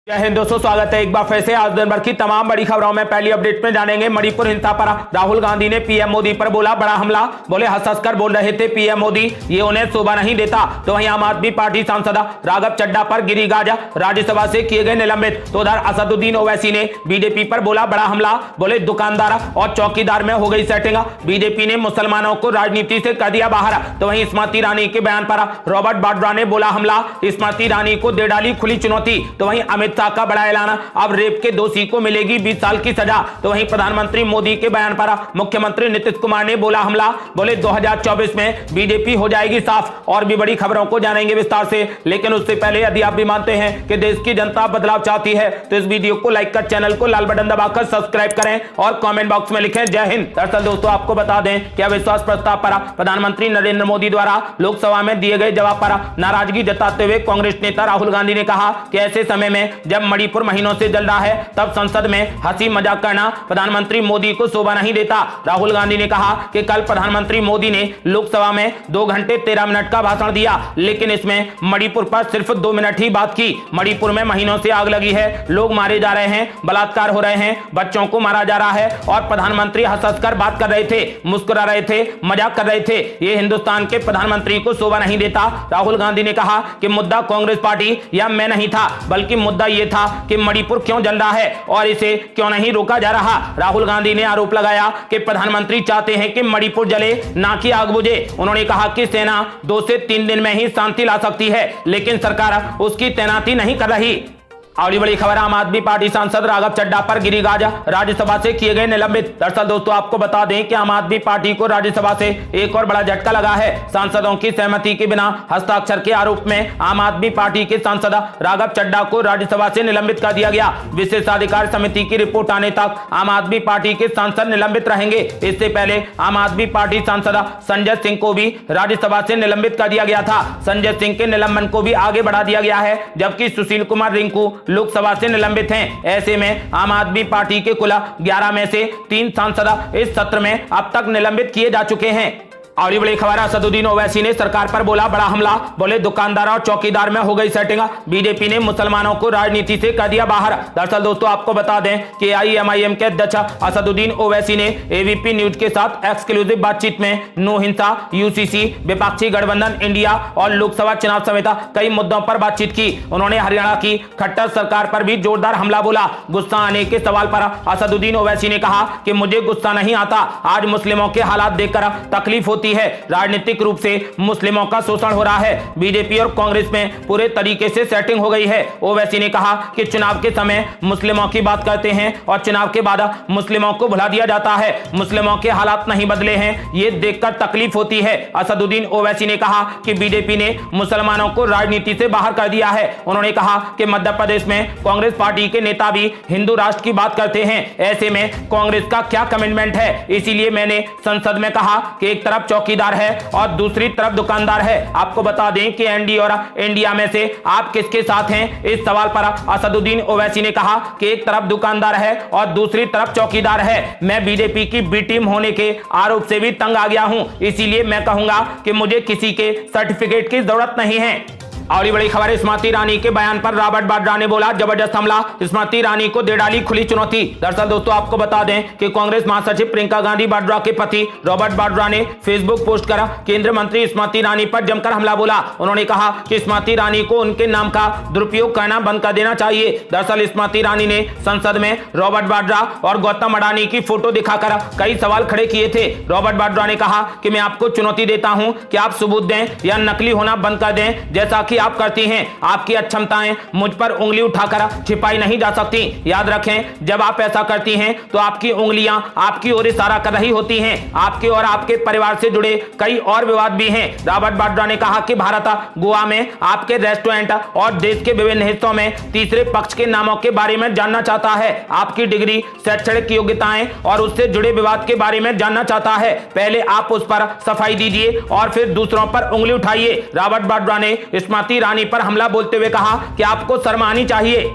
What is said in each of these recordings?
जय हिंद दोस्तों, स्वागत है एक बार फिर से। आज दिन भर की तमाम बड़ी खबरों में पहली अपडेट में जानेंगे मणिपुर हिंसा पर राहुल गांधी ने पीएम मोदी पर बोला बड़ा हमला। बोले हंस हंस कर बोल रहे थे पीएम मोदी, ये उन्हें शोभा नहीं देता। तो वहीं आम आदमी पार्टी सांसद राघव चड्ढा पर गिरी गाज, राज्यसभा से किए गए निलंबित। तो उधर असदुद्दीन ओवैसी ने बीजेपी पर बोला बड़ा हमला। बोले दुकानदार और चौकीदार में हो गई सेटिंग, बीजेपी ने मुसलमानों को राजनीति से कर दिया बाहर। तो वहीं स्मृति ईरानी के बयान पर रॉबर्ट वाड्रा ने बोला हमला, स्मृति ईरानी को दे डाली खुली चुनौती। तो वहीं अमित शाह का बड़ा ऐलान, अब रेप के दोषी को मिलेगी 20 साल की सजा। तो वहीं प्रधानमंत्री मोदी के बयान पर मुख्यमंत्री नीतीश कुमार ने बोला हमला। बोले 2024 में बीजेपी हो जाएगी साफ। और भी बड़ी खबरों को जानेंगे विस्तार से, लेकिन उससे पहले यदि आप भी मानते हैं कि देश की जनता बदलाव चाहती है तो इस वीडियो को लाइक कर चैनल को लाल बटन दबाकर सब्सक्राइब करें और कमेंट बॉक्स में लिखें जय हिंद। दरअसल दोस्तों आपको बता दें कि अविश्वास प्रस्ताव पर प्रधानमंत्री नरेंद्र मोदी द्वारा लोकसभा में दिए गए जवाब पर नाराजगी जताते हुए कांग्रेस नेता राहुल गांधी ने कहा कि ऐसे समय में जब मणिपुर महीनों से जल रहा है तब संसद में हंसी मजाक करना प्रधानमंत्री मोदी को शोभा नहीं देता। राहुल गांधी ने कहा कि कल प्रधानमंत्री मोदी ने लोकसभा में 2 घंटे 13 मिनट का भाषण दिया, लेकिन इसमें मणिपुर पर सिर्फ 2 मिनट ही बात की। मणिपुर में महीनों से आग लगी है, लोग मारे जा रहे हैं, बलात्कार हो रहे हैं, बच्चों को मारा जा रहा है और प्रधानमंत्री हंस हंस कर बात कर रहे थे, मुस्कुरा रहे थे, मजाक कर रहे थे। ये हिंदुस्तान के प्रधानमंत्री को शोभा नहीं देता। राहुल गांधी ने कहा कि मुद्दा कांग्रेस पार्टी या मैं नहीं था, बल्कि मुद्दा यह था कि मणिपुर क्यों जल रहा है और इसे क्यों नहीं रोका जा रहा। राहुल गांधी ने आरोप लगाया कि प्रधानमंत्री चाहते हैं कि मणिपुर जले, ना कि आग बुझे। उन्होंने कहा कि सेना 2 से 3 दिन में ही शांति ला सकती है, लेकिन सरकार उसकी तैनाती नहीं कर रही। अगली बड़ी खबर, आम आदमी पार्टी सांसद राघव चड्ढा पर गिरी गाज, राज्यसभा से किए गए निलंबित। दरअसल दोस्तों आपको बता दें कि आम आदमी पार्टी को राज्यसभा से एक और बड़ा झटका लगा है। सांसदों की सहमति के बिना हस्ताक्षर के आरोप में आम आदमी पार्टी के सांसद राघव चड्ढा को राज्यसभा से निलंबित कर दिया गया। विशेषाधिकार समिति की रिपोर्ट आने तक आम आदमी पार्टी के सांसद निलंबित रहेंगे। इससे पहले आम आदमी पार्टी सांसद संजय सिंह को भी राज्यसभा से निलंबित कर दिया गया था। संजय सिंह के निलंबन को भी आगे बढ़ा दिया गया है, जबकि सुशील कुमार रिंकू लोकसभा से निलंबित हैं। ऐसे में आम आदमी पार्टी के कुल 11 में से 3 सांसद इस सत्र में अब तक निलंबित किए जा चुके हैं। अगली बड़ी खबर, असदुद्दीन ओवैसी ने सरकार पर बोला बड़ा हमला। बोले दुकानदार और चौकीदार में हो गई सेटिंग, बीजेपी ने मुसलमानों को राजनीति से कर दिया बाहर। दरअसल दोस्तों आपको बता दें कि AIMIM के अध्यक्ष असदुद्दीन ओवैसी ने ABP न्यूज के साथ एक्सक्लूसिव बातचीत में नो हिंसा, UCC, विपक्षी गठबंधन इंडिया और लोकसभा चुनाव समेत कई मुद्दों पर बातचीत की। उन्होंने हरियाणा की खट्टर सरकार पर भी जोरदार हमला बोला। गुस्सा आने के सवाल पर असदुद्दीन ओवैसी ने कहा कि मुझे गुस्सा नहीं आता, आज मुस्लिमों के हालात देखकर तकलीफ होती है। राजनीतिक रूप से मुस्लिमों का शोषण हो रहा है, बीजेपी और कांग्रेस में पूरे तरीके से सेटिंग हो गई है। ओवैसी ने कहा कि चुनाव के समय मुस्लिमों की बात करते हैं और चुनाव के बाद मुस्लिमों को भुला दिया जाता है। मुस्लिमों के हालात नहीं बदले हैं, ये देखकर तकलीफ होती है। असदुद्दीन ओवैसी ने कहा कि बीजेपी ने मुसलमानों को राजनीति से बाहर कर दिया है। उन्होंने कहा कि मध्य प्रदेश में कांग्रेस पार्टी के नेता भी हिंदू राष्ट्र की बात करते हैं। ऐसे में कांग्रेस का क्या कमिटमेंट है? इसीलिए मैंने संसद में कहा कि एक तरफ चौकीदार है और दूसरी तरफ दुकानदार है। आपको बता दें कि एनडीए और इंडिया में से आप किसके साथ हैं? इस सवाल पर असदुद्दीन ओवैसी ने कहा कि एक तरफ दुकानदार है और दूसरी तरफ चौकीदार है। मैं बीजेपी की बी टीम होने के आरोप से भी तंग आ गया हूं, इसीलिए मैं कहूंगा कि मुझे किसी के सर्टिफिकेट की जरूरत नहीं है। अगली बड़ी खबर, स्मृति ईरानी के बयान पर रॉबर्ट वाड्रा ने बोला जबरदस्त हमला, स्मृति ईरानी को दे डाली खुली चुनौती। दरअसल दोस्तों आपको बता दें कि कांग्रेस महासचिव प्रियंका गांधी वाड्रा के पति रॉबर्ट वाड्रा ने फेसबुक पोस्ट कर केंद्रीय मंत्री स्मृति ईरानी पर जमकर हमला बोला। उन्होंने कहा कि स्मृति ईरानी को उनके नाम का दुरुपयोग करना बंद कर देना चाहिए। दरअसल स्मृति ईरानी ने संसद में रॉबर्ट वाड्रा और गौतम अडानी की फोटो दिखाकर कई सवाल खड़े किए थे। रॉबर्ट वाड्रा ने कहा कि मैं आपको चुनौती देता हूं कि आप सबूत दें या नकली होना बंद कर दें, जैसा कि आप करती हैं। आपकी अक्षमताएं मुझ पर उंगली उठाकर छिपाई नहीं जा सकती। याद रखें, जब आप ऐसा करती हैं तो आपकी उंगलियां आपकी ओर इशारा कर रही होती हैं। आपके और आपके परिवार से जुड़े कई और विवाद भी हैं। रॉबर्ट वाड्रा ने कहा कि भारत गोवा में आपके रेस्टोरेंट और देश के विभिन्न हिस्सों में तीसरे पक्ष के नामों के बारे में जानना चाहता है। आपकी डिग्री, शैक्षणिक योग्यताएं और उससे जुड़े विवाद के बारे में जानना चाहता है। पहले आप उस पर सफाई दीजिए और फिर दूसरों पर उंगली उठाइए। रॉबर्ट वाड्रा ने स्मृति ईरानी पर हमला बोलते हुए कहा कि आपको शर्म आनी चाहिए।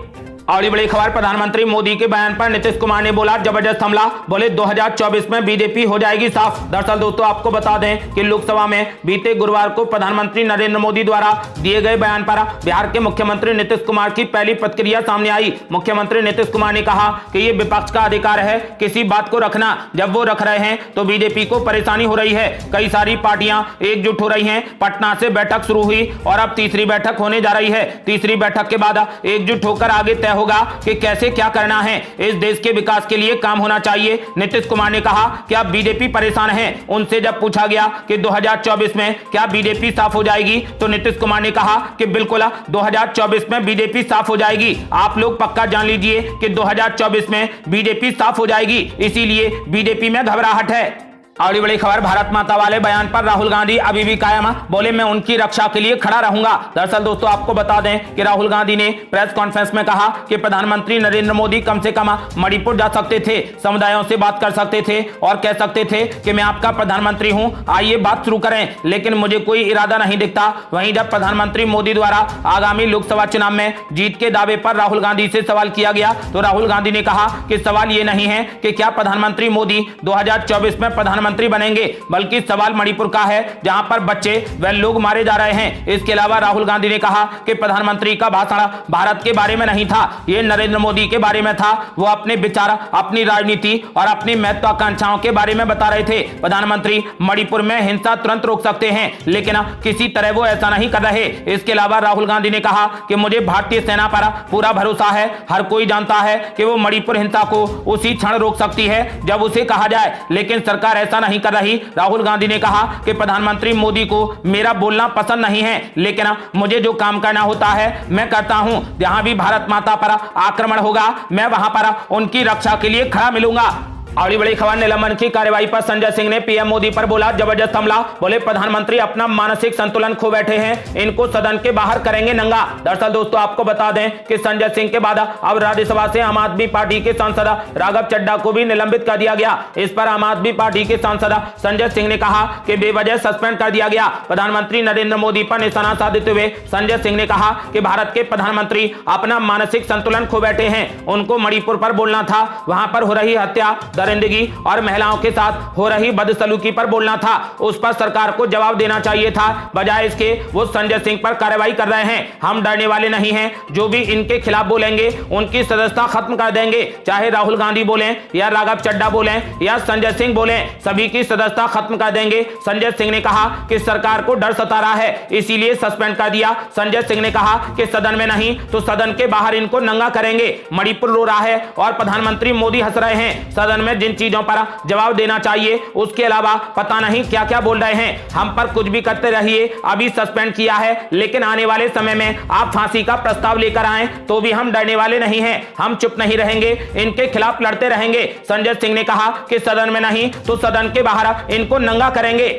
और बड़ी खबर, प्रधानमंत्री मोदी के बयान पर नीतीश कुमार ने बोला जबरदस्त हमला। बोले 2024 में बीजेपी हो जाएगी साफ। दरअसल दोस्तों आपको बता दें कि लोकसभा में बीते गुरुवार को प्रधानमंत्री नरेंद्र मोदी द्वारा दिए गए बयान पर बिहार के मुख्यमंत्री नीतीश कुमार की पहली प्रतिक्रिया सामने आई। मुख्यमंत्री नीतीश कुमार ने कहा कि ये विपक्ष का अधिकार है किसी बात को रखना, जब वो रख रहे हैं तो बीजेपी को परेशानी हो रही है। कई सारी पार्टियां एकजुट हो रही हैं। पटना से बैठक शुरू हुई और अब तीसरी बैठक होने जा रही है। तीसरी बैठक के बाद एकजुट होकर आगे तय होगा कि कैसे क्या करना है। इस देश के विकास के लिए काम होना चाहिए। नीतीश कुमार ने कहा कि अब बीजेपी परेशान है। उनसे जब पूछा गया कि 2024 में क्या बीजेपी साफ हो जाएगी तो नीतीश कुमार ने कहा कि बिल्कुल 2024 में बीजेपी साफ हो जाएगी। आप लोग पक्का जान लीजिए कि 2024 में बीजेपी साफ हो जाएगी, इसीलिए बीजेपी में घबराहट है। और बड़ी खबर, भारत माता वाले बयान पर राहुल गांधी अभी भी कायम। बोले मैं उनकी रक्षा के लिए खड़ा रहूंगा। दरअसल दोस्तों आपको बता दें कि राहुल गांधी ने प्रेस कॉन्फ्रेंस में कहा कि प्रधानमंत्री नरेंद्र मोदी कम से कम मणिपुर जा सकते थे, समुदायों से बात कर सकते थे और कह सकते थे कि मैं आपका प्रधानमंत्री हूं, आइए बात शुरू करें, लेकिन मुझे कोई इरादा नहीं दिखता। वहीं जब प्रधानमंत्री मोदी द्वारा आगामी लोकसभा चुनाव में जीत के दावे पर राहुल गांधी से सवाल किया गया तो राहुल गांधी ने कहा कि सवाल ये नहीं है कि क्या प्रधानमंत्री मोदी 2024 में प्रधानमंत्री बनेंगे, बल्कि सवाल मणिपुर का है जहां पर बच्चे व लोग मारे जा रहे हैं। इसके अलावा राहुल गांधी ने कहा कि प्रधानमंत्री का भाषण भारत के बारे में नहीं था, यह नरेंद्र मोदी के बारे में था। वो अपने विचार, अपनी राजनीति और अपनी महत्वाकांक्षाओं के बारे में बता रहे थे। प्रधानमंत्री मणिपुर में हिंसा तुरंत रोक सकते हैं, लेकिन किसी तरह वो ऐसा नहीं कर रहे। इसके अलावा राहुल गांधी ने कहा कि मुझे भारतीय सेना पर पूरा भरोसा है। हर कोई जानता है कि वो मणिपुर हिंसा को उसी क्षण रोक सकती है जब उसे कहा जाए, लेकिन सरकार ऐसा नहीं कर रही। राहुल गांधी ने कहा कि प्रधानमंत्री मोदी को मेरा बोलना पसंद नहीं है, लेकिन मुझे जो काम करना होता है मैं करता हूं। जहां भी भारत माता पर आक्रमण होगा मैं वहां पर उनकी रक्षा के लिए खड़ा मिलूंगा। और बड़ी खबर, निलंबन की कार्रवाई पर संजय सिंह ने पीएम मोदी पर बोला जबरदस्त हमला। बोले प्रधानमंत्री अपना मानसिक संतुलन खो बैठे हैं, इनको सदन के बाहर करेंगे नंगा। दरअसल दोस्तों आपको बता दें कि संजय सिंह के बाद अब राज्यसभा से आम आदमी पार्टी के सांसद राघव चड्ढा को भी निलंबित कर दिया गया। इस पर आम आदमी पार्टी के सांसद संजय सिंह ने कहा कि बेवजह सस्पेंड कर दिया गया। प्रधानमंत्री नरेंद्र मोदी पर निशाना साधते हुए संजय सिंह ने कहा कि भारत के प्रधानमंत्री अपना मानसिक संतुलन खो बैठे हैं। उनको मणिपुर पर बोलना था, वहां पर हो रही हत्या, दरिंदगी और महिलाओं के साथ हो रही बदसलूकी पर बोलना था। उस पर सरकार को जवाब देना चाहिए था। बजाय इसके वो संजय सिंह पर कार्रवाई कर रहे हैं। हम डरने वाले नहीं हैं, जो भी इनके खिलाफ बोलेंगे उनकी सदस्यता खत्म कर देंगे। चाहे राहुल गांधी बोलें या राघव चड्ढा बोलें या संजय सिंह बोलें, सभी की सदस्यता खत्म कर देंगे। संजय सिंह ने कहा कि सरकार को डर सता रहा है, इसीलिए सस्पेंड कर दिया। संजय सिंह ने कहा कि सदन में नहीं तो सदन के बाहर इनको नंगा करेंगे। मणिपुर रो रहा है और प्रधानमंत्री मोदी हंस रहे हैं। सदन में जिन चीजों पर जवाब देना चाहिए उसके अलावा पता नहीं क्या क्या बोल रहे हैं। हम पर कुछ भी करते रहिए, अभी सस्पेंड किया है, लेकिन आने वाले समय में आप फांसी का प्रस्ताव लेकर आए तो भी हम डरने वाले नहीं हैं। हम चुप नहीं रहेंगे, इनके खिलाफ लड़ते रहेंगे। संजय सिंह ने कहा कि सदन में नहीं तो सदन के बाहर इनको नंगा करेंगे।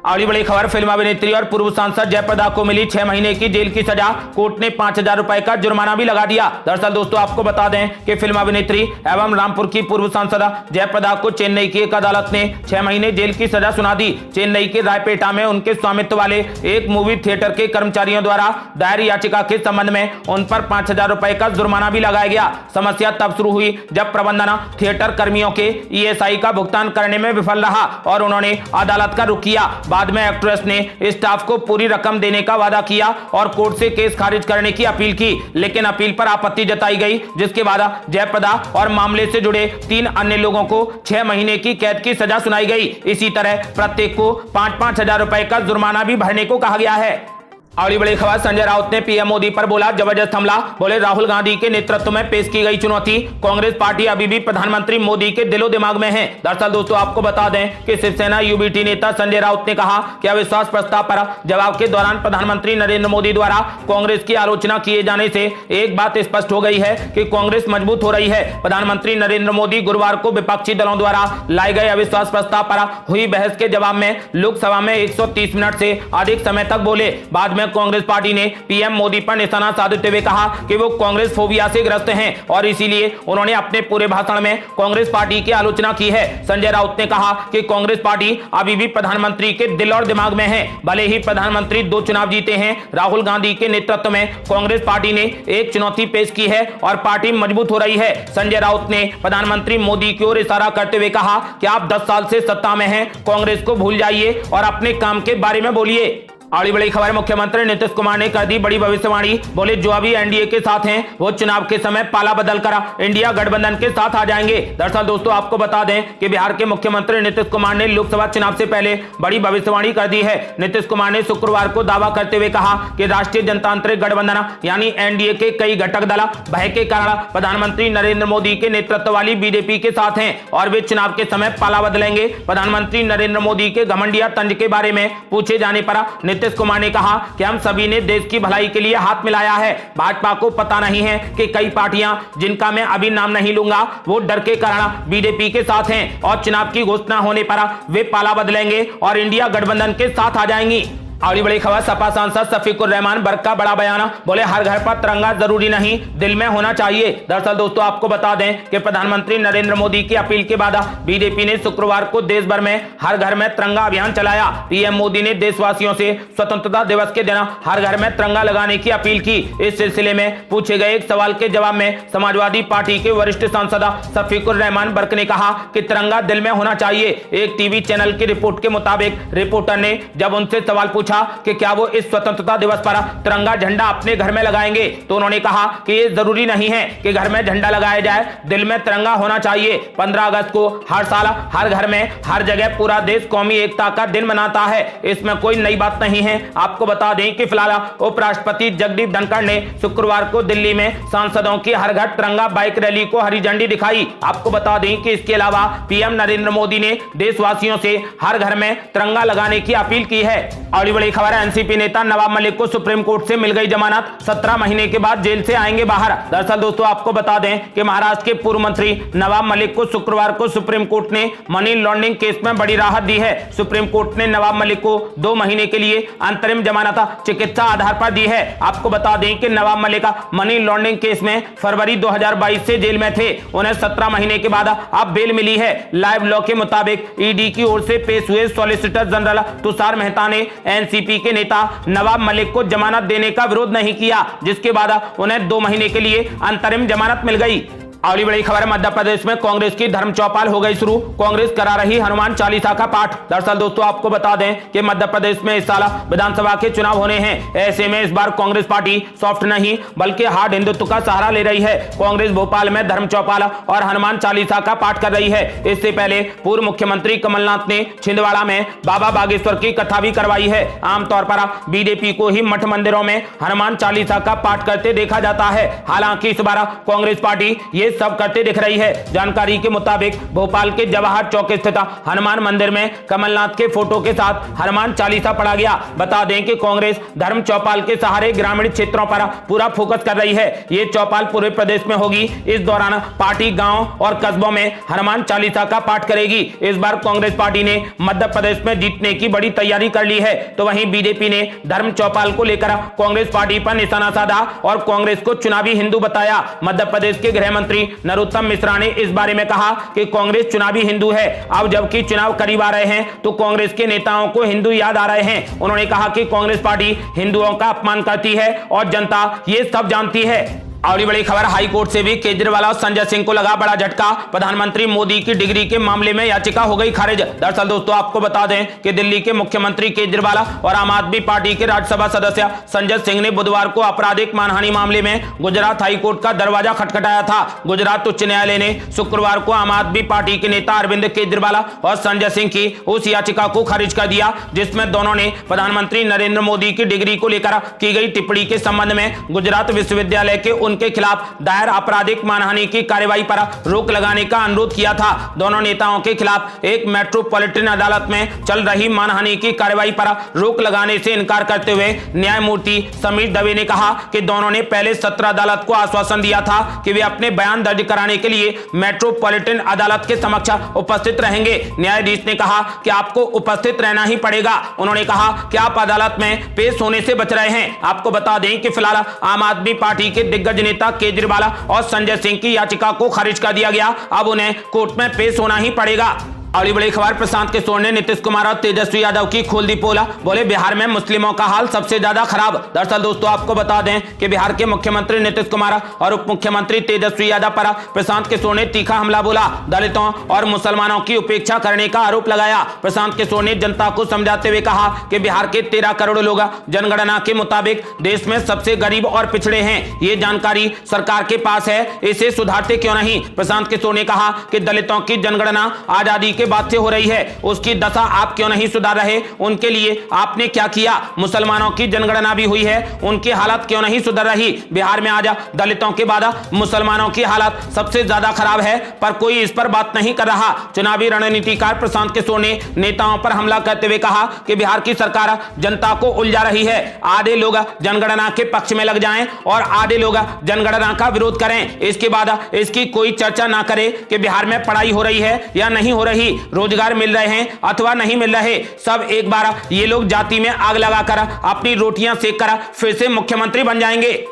अगली बड़ी खबर, फिल्म अभिनेत्री और पूर्व सांसद जयप्रदा को मिली 6 महीने की जेल की सजा। कोर्ट ने 5,000 रुपए का जुर्माना भी लगा दिया। दरअसल दोस्तों आपको बता दें कि फिल्म अभिनेत्री एवं रामपुर की पूर्व सांसद जयप्रदा को चेन्नई की एक अदालत ने 6 महीने जेल की सजा सुना दी। चेन्नई के रायपेटा में उनके स्वामित्व वाले एक मूवी थिएटर के कर्मचारियों द्वारा दायर याचिका के संबंध में उन पर 5,000 रुपए का जुर्माना भी लगाया गया। समस्या तब शुरू हुई जब प्रबंधन थिएटर कर्मियों के ESI का भुगतान करने में विफल रहा और उन्होंने अदालत का रुख किया। बाद में एक्ट्रेस ने स्टाफ को पूरी रकम देने का वादा किया और कोर्ट से केस खारिज करने की अपील की, लेकिन अपील पर आपत्ति जताई गई, जिसके बाद जयप्रदा और मामले से जुड़े 3 अन्य लोगों को 6 महीने की कैद की सजा सुनाई गई। इसी तरह प्रत्येक को 5-5 हजार रुपए का जुर्माना भी भरने को कहा गया है। अगली बड़ी खबर, संजय राउत ने पीएम मोदी पर बोला जबरदस्त हमला। बोले राहुल गांधी के नेतृत्व में पेश की गई चुनौती, कांग्रेस पार्टी अभी भी प्रधानमंत्री मोदी के दिलो दिमाग में है। दरअसल दोस्तों आपको बता दें कि शिवसेना UBT नेता संजय राउत ने कहा कि अविश्वास प्रस्ताव पर जवाब के दौरान प्रधानमंत्री नरेंद्र मोदी द्वारा कांग्रेस की आलोचना किए जाने से एक बात स्पष्ट हो गई है कि कांग्रेस मजबूत हो रही है। प्रधानमंत्री नरेंद्र मोदी गुरुवार को विपक्षी दलों द्वारा लाए गए अविश्वास प्रस्ताव पर हुई बहस के जवाब में लोकसभा में 130 मिनट से अधिक समय तक बोले। बाद में जिसमें कांग्रेस पार्टी ने पीएम मोदी पर निशाना साधते हुए कहा कि वो कांग्रेस फोबिया से ग्रस्त हैं और इसीलिए उन्होंने अपने पूरे भाषण में कांग्रेस पार्टी की आलोचना की है। संजय राउत ने कहा कि कांग्रेस पार्टी अभी भी प्रधानमंत्री के दिल और दिमाग में है। भले ही प्रधानमंत्री 2 चुनाव जीते हैं, राहुल गांधी के नेतृत्व में कांग्रेस पार्टी ने एक चुनौती पेश की है और पार्टी मजबूत हो रही है। संजय राउत ने प्रधानमंत्री मोदी की ओर इशारा करते हुए कहा कि आप 10 साल से सत्ता में हैं, कांग्रेस को भूल जाइए और अपने काम के बारे में बोलिए। और बड़ी खबर, मुख्यमंत्री नीतीश कुमार ने कर दी बड़ी भविष्यवाणी। बोले जो अभी एनडीए के साथ हैं वो चुनाव के समय पाला बदलकर इंडिया गठबंधन के साथ आ जाएंगे। दरअसल दोस्तों आपको बता दें कि बिहार के मुख्यमंत्री नीतीश कुमार ने लोकसभा चुनाव से पहले बड़ी भविष्यवाणी कर दी है। नीतीश कुमार ने शुक्रवार को दावा करते हुए कहा कि राष्ट्रीय जनतांत्रिक गठबंधन यानी एनडीए के कई घटक दल भय के कारण प्रधानमंत्री नरेंद्र मोदी के नेतृत्व वाली बीजेपी के साथ हैं और वे चुनाव के समय पाला बदलेंगे। प्रधानमंत्री नरेंद्र मोदी के घमंडिया तंज के बारे में पूछे जाने पर नीतीश कुमार ने कहा कि हम सभी ने देश की भलाई के लिए हाथ मिलाया है। भाजपा को पता नहीं है कि कई पार्टियां जिनका मैं अभी नाम नहीं लूंगा वो डर के कारण बीजेपी के साथ हैं और चुनाव की घोषणा होने पर वे पाला बदलेंगे और इंडिया गठबंधन के साथ आ जाएंगी। और बड़ी खबर, सपा सांसद शफीकुर रहमान बर्क का बड़ा बयान। बोले हर घर पर तिरंगा जरूरी नहीं, दिल में होना चाहिए। दरअसल दोस्तों आपको बता दें कि प्रधानमंत्री नरेंद्र मोदी की अपील के बाद बीजेपी ने शुक्रवार को देश भर में हर घर में तिरंगा अभियान चलाया। पीएम मोदी ने देशवासियों से स्वतंत्रता दिवस के दिन हर घर में तिरंगा लगाने की अपील की। इस सिलसिले में पूछे गए एक सवाल के जवाब में समाजवादी पार्टी के वरिष्ठ सांसद शफीकुर रहमान बर्क ने कहा कि तिरंगा दिल में होना चाहिए। एक टीवी चैनल की रिपोर्ट के मुताबिक रिपोर्टर ने जब उनसे सवाल पूछा कि क्या वो इस स्वतंत्रता दिवस पर तिरंगा झंडा अपने घर में लगाएंगे तो उन्होंने कहा कि ये जरूरी नहीं है कि घर में झंडा लगाया जाए, दिल में तिरंगा होना चाहिए। 15 अगस्त को हर साल हर घर में हर जगह पूरा देश कौमी एकता का दिन मनाता है, इसमें कोई नई बात नहीं है। आपको बता दें कि फिलहाल उपराष्ट्रपति जगदीप धनखड़ ने शुक्रवार को दिल्ली में सांसदों की हर घर तिरंगा बाइक रैली को हरी झंडी दिखाई। आपको बता दें कि इसके अलावा पीएम नरेंद्र मोदी ने देशवासियों से हर घर में तिरंगा लगाने की अपील की है। और बड़ी खबर, एनसीपी नेता नवाब मलिक को सुप्रीम कोर्ट से मिल गई जमानत, 17 महीने के बाद जेल से आएंगे बाहर। दरअसल दोस्तों आपको बता दें कि महाराष्ट्र के पूर्व मंत्री नवाब मलिक को शुक्रवार को सुप्रीम कोर्ट ने मनी लॉन्ड्रिंग केस में बड़ी राहत दी है। सुप्रीम कोर्ट ने नवाब मलिक को 2 महीने के लिए अंतरिम जमानत चिकित्सा आधार पर दी है। आपको बता दें कि Nawab Malik money laundering case में फरवरी 2022 से जेल में थे, उन्हें 17 महीने के बाद अब बेल मिली है। लाइव लॉ के मुताबिक ईडी की ओर से पेश हुए सॉलिसिटर जनरल तुषार मेहता ने एनसीपी के नेता नवाब मलिक को जमानत देने का विरोध नहीं किया, जिसके बाद उन्हें 2 महीने के लिए अंतरिम जमानत मिल गई। अगली बड़ी खबर, मध्य प्रदेश में कांग्रेस की धर्म चौपाल हो गई शुरू, कांग्रेस करा रही हनुमान चालीसा का पाठ। दरअसल दोस्तों आपको बता दें कि मध्य प्रदेश में इस साल विधानसभा के चुनाव होने हैं। ऐसे में इस बार कांग्रेस पार्टी सॉफ्ट नहीं बल्कि हार्ड हिंदुत्व का सहारा ले रही है। कांग्रेस भोपाल में धर्म चौपाल और हनुमान चालीसा का पाठ कर रही है। इससे पहले पूर्व मुख्यमंत्री कमलनाथ ने छिंदवाड़ा में बाबा बागेश्वर की कथा भी करवाई है। आमतौर पर बीजेपी को ही मठ मंदिरों में हनुमान चालीसा का पाठ करते देखा जाता है, हालांकि इस बार कांग्रेस पार्टी ये सब करते दिख रही है। जानकारी के मुताबिक भोपाल के जवाहर चौक स्थित हनुमान मंदिर में कमलनाथ के फोटो के साथ हनुमान चालीसा पढ़ा गया। बता दें कि कांग्रेस धर्म चौपाल के सहारे ग्रामीण क्षेत्रों पर पूरा फोकस कर रही है। ये चौपाल पूरे प्रदेश में होगी। इस दौरान पार्टी गांव और कस्बों में हनुमान चालीसा का पाठ करेगी। इस बार कांग्रेस पार्टी ने मध्य प्रदेश में जीतने की बड़ी तैयारी कर ली है, तो वहीं बीजेपी ने धर्म चौपाल को लेकर कांग्रेस पार्टी पर निशाना साधा और कांग्रेस को चुनावी हिंदू बताया। मध्य प्रदेश के गृह मंत्री नरोत्तम मिश्रा ने इस बारे में कहा कि कांग्रेस चुनावी हिंदू है। अब जबकि चुनाव करीब आ रहे हैं तो कांग्रेस के नेताओं को हिंदू याद आ रहे हैं। उन्होंने कहा कि कांग्रेस पार्टी हिंदुओं का अपमान करती है और जनता ये सब जानती है। और बड़ी खबर, हाई कोर्ट से भी केजरीवाल और संजय सिंह को लगा बड़ा झटका। प्रधानमंत्री मोदी की डिग्री के मामले में याचिका हो गई खारिज। दरअसल दोस्तों आपको बता दें कि दिल्ली के मुख्यमंत्री केजरीवाल और आम आदमी पार्टी के राज्यसभा सदस्य संजय सिंह ने बुधवार को आपराधिक मानहानि मामले में गुजरात हाई कोर्ट का दरवाजा खटखटाया था। गुजरात उच्च न्यायालय ने शुक्रवार को आम आदमी पार्टी के नेता अरविंद केजरीवाल और संजय सिंह की उस याचिका को खारिज कर दिया जिसमें दोनों ने प्रधानमंत्री नरेंद्र मोदी की डिग्री को लेकर की गई टिप्पणी के संबंध में गुजरात विश्वविद्यालय के उन उनके खिलाफ दायर आपराधिक मानहानि की कार्रवाई पर रोक लगाने का अनुरोध किया था। दोनों नेताओं के खिलाफ एक मेट्रोपॉलिटन अदालत में चल रही मानहानि की कार्रवाई पर रोक लगाने से इनकार करते हुए न्यायमूर्ति समीर दवे ने कहा कि दोनों ने पहले सत्र अदालत को आश्वासन दिया था कि वे अपने बयान दर्ज कराने के लिए मेट्रोपॉलिटन अदालत के समक्ष उपस्थित रहेंगे। न्यायाधीश ने कहा कि आपको उपस्थित रहना ही पड़ेगा। उन्होंने कहा कि आप अदालत में पेश होने से बच रहे हैं। आपको बता दें कि फिलहाल आम आदमी पार्टी के दिग्गज नेता केजरीवाल और संजय सिंह की याचिका को खारिज कर दिया गया। अब उन्हें कोर्ट में पेश होना ही पड़ेगा। अगली बड़ी खबर, प्रशांत किशोर ने नीतीश कुमार और तेजस्वी यादव की खोल दी पोल। बोले बिहार में मुस्लिमों का हाल सबसे ज्यादा खराब। दरअसल दोस्तों आपको बता दें कि बिहार के मुख्यमंत्री नीतीश कुमार और उप मुख्यमंत्री तेजस्वी यादव पर प्रशांत किशोर ने तीखा हमला बोला। दलितों और मुसलमानों की उपेक्षा करने का आरोप लगाया। प्रशांत किशोर ने जनता को समझाते हुए कहा कि बिहार के 13 करोड़ लोग जनगणना के मुताबिक देश में सबसे गरीब और पिछड़े हैं। ये जानकारी सरकार के पास है, इसे सुधारते क्यों नहीं। प्रशांत किशोर ने कहा कि दलितों की जनगणना आजादी के बात से हो रही है, उसकी दशा आप क्यों नहीं सुधार रहे, उनके लिए आपने क्या किया। मुसलमानों की जनगणना भी हुई है, उनकी हालत क्यों नहीं सुधर रही। बिहार में आज दलितों के बाद मुसलमानों की हालत सबसे ज्यादा खराब है, पर कोई इस पर बात नहीं कर रहा। चुनावी रणनीतिकार प्रशांत किशोर ने नेताओं पर हमला करते हुए कहा कि बिहार की सरकार जनता को उलझा रही है। आधे लोग जनगणना के पक्ष में लग जाएं और आधे लोग जनगणना का विरोध करें, इसके बाद इसकी कोई चर्चा ना करें कि बिहार में पढ़ाई हो रही है या नहीं हो रही, रोजगार मिल रहे हैं अथवा नहीं मिल रहे। सब एक बार ये लोग जाति में आग लगाकर अपनी रोटियां सेक कर फिर से मुख्यमंत्री बन जाएंगे।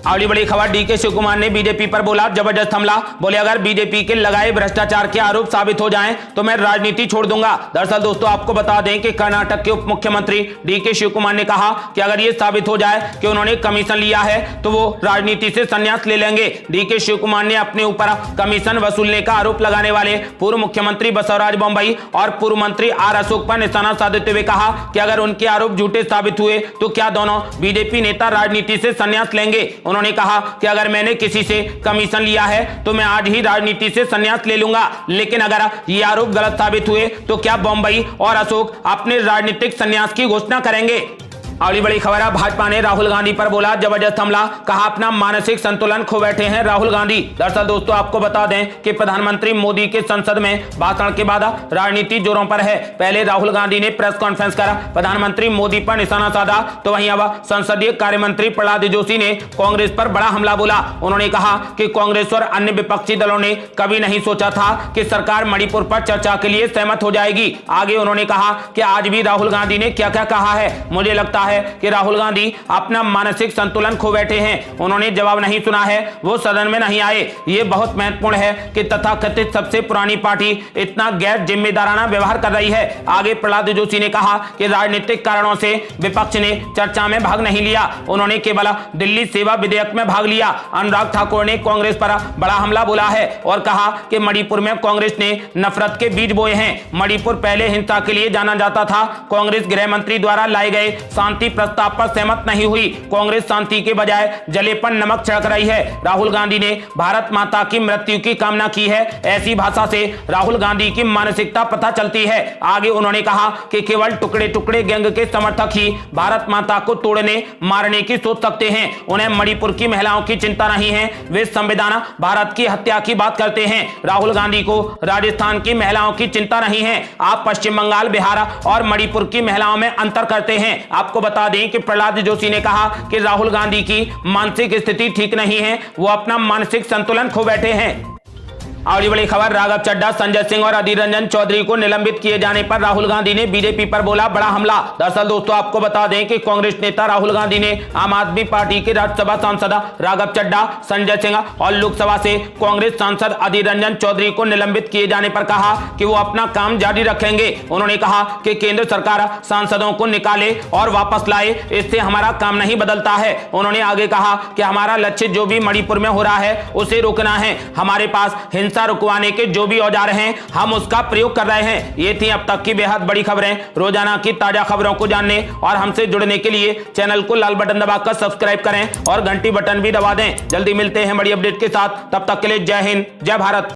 अगली बड़ी खबर, डीके शिव कुमार ने बीजेपी पर बोला जबरदस्त हमला। बोले अगर बीजेपी के लगाए भ्रष्टाचार के आरोप साबित हो जाएं तो मैं राजनीति छोड़ दूंगा। दरअसल दोस्तों आपको बता दें कि कर्नाटक के उप मुख्यमंत्री डीके शिव कुमार ने कहा कि अगर ये साबित हो जाए कि उन्होंने कमीशन लिया है तो वो राजनीति से संन्यास ले लेंगे। डीके शिव कुमार ने अपने ऊपर कमीशन वसूलने का आरोप लगाने वाले पूर्व मुख्यमंत्री बसवराज बोम्मई और पूर्व मंत्री आर अशोक पर निशाना साधते हुए कहा कि अगर उनके आरोप झूठे साबित हुए तो क्या दोनों बीजेपी नेता राजनीति से संन्यास लेंगे। उन्होंने कहा कि अगर मैंने किसी से कमीशन लिया है तो मैं आज ही राजनीति से संन्यास ले लूंगा, लेकिन अगर ये आरोप गलत साबित हुए तो क्या बोम्मई और अशोक अपने राजनीतिक संन्यास की घोषणा करेंगे। अगली बड़ी खबर है, भाजपा ने राहुल गांधी पर बोला जबरदस्त हमला। कहा अपना मानसिक संतुलन खो बैठे हैं राहुल गांधी। दरअसल दोस्तों आपको बता दें कि प्रधानमंत्री मोदी के संसद में भाषण के बाद राजनीति जोरों पर है। पहले राहुल गांधी ने प्रेस कॉन्फ्रेंस कर प्रधानमंत्री मोदी पर निशाना साधा, तो वहीं अब संसदीय कार्य मंत्री प्रहलाद जोशी ने कांग्रेस पर बड़ा हमला बोला। उन्होंने कहा कि कांग्रेस और अन्य विपक्षी दलों ने कभी नहीं सोचा था कि सरकार मणिपुर पर चर्चा के लिए सहमत हो जाएगी। आगे उन्होंने कहा कि आज भी राहुल गांधी ने क्या क्या कहा है। मुझे लगता है कि राहुल गांधी अपना मानसिक संतुलन खो बैठे हैं। उन्होंने जवाब नहीं सुना है, वो सदन में नहीं आए। ये बहुत महत्वपूर्ण है कि तथाकथित सबसे पुरानी पार्टी इतना गैर जिम्मेदाराना व्यवहार कर रही है। आगे प्रहलाद जोशी ने कहा कि राजनीतिक कारणों से विपक्ष ने चर्चा में भाग नहीं लिया, उन्होंने केवल दिल्ली सेवा विधेयक में भाग लिया। अनुराग ठाकुर ने कांग्रेस पर बड़ा हमला बोला है और कहा कि मणिपुर में कांग्रेस ने नफरत के बीज बोए हैं। मणिपुर पहले हिंसा के लिए जाना जाता था। कांग्रेस गृह मंत्री द्वारा लाए गए शांति प्रस्ताव पर सहमत नहीं हुई। कांग्रेस शांति के बजाय जले पर नमक छिड़क रही है। राहुल गांधी ने भारत माता की मृत्यु की कामना की है। ऐसी भाषा से राहुल गांधी की मानसिकता पता चलती है। आगे उन्होंने कहा कि केवल टुकड़े टुकड़े गैंग के समर्थक ही भारत माता को तोड़ने मारने की सोच सकते हैं। उन्हें मणिपुर की महिलाओं की चिंता नहीं है, वे संविधान भारत की हत्या की बात करते हैं। राहुल गांधी को राजस्थान की महिलाओं की चिंता नहीं है। आप पश्चिम बंगाल, बिहार और मणिपुर की महिलाओं में अंतर करते हैं। आपको बता दें कि प्रहलाद जोशी ने कहा कि राहुल गांधी की मानसिक स्थिति ठीक नहीं है, वो अपना मानसिक संतुलन खो बैठे हैं। अगली बड़ी खबर, राघव चड्ढा, संजय सिंह और अधीर रंजन चौधरी को निलंबित किए जाने पर राहुल गांधी ने बीजेपी पर बोला बड़ा हमला। दरअसल दोस्तों आपको बता दें कि कांग्रेस नेता राहुल गांधी ने आम आदमी पार्टी के राज्यसभा सांसद राघव चड्ढा, संजय सिंह और लोकसभा से कांग्रेस सांसद अधीर रंजन चौधरी को निलंबित किए जाने पर कहा कि वो अपना काम जारी रखेंगे। उन्होंने कहा कि केंद्र सरकार सांसदों को निकाले और वापस लाए, इससे हमारा काम नहीं बदलता है। उन्होंने आगे कहा कि हमारा लक्ष्य जो भी मणिपुर में हो रहा है उसे रोकना है। हमारे पास हिंसा रुकवाने के जो भी औजार हैं हम उसका प्रयोग कर रहे हैं। ये थी अब तक की बेहद बड़ी खबरें। रोजाना की ताजा खबरों को जानने और हमसे जुड़ने के लिए चैनल को लाल बटन दबाकर सब्सक्राइब करें और घंटी बटन भी दबा दें। जल्दी मिलते हैं बड़ी अपडेट के साथ, तब तक के लिए जय हिंद, जय भारत।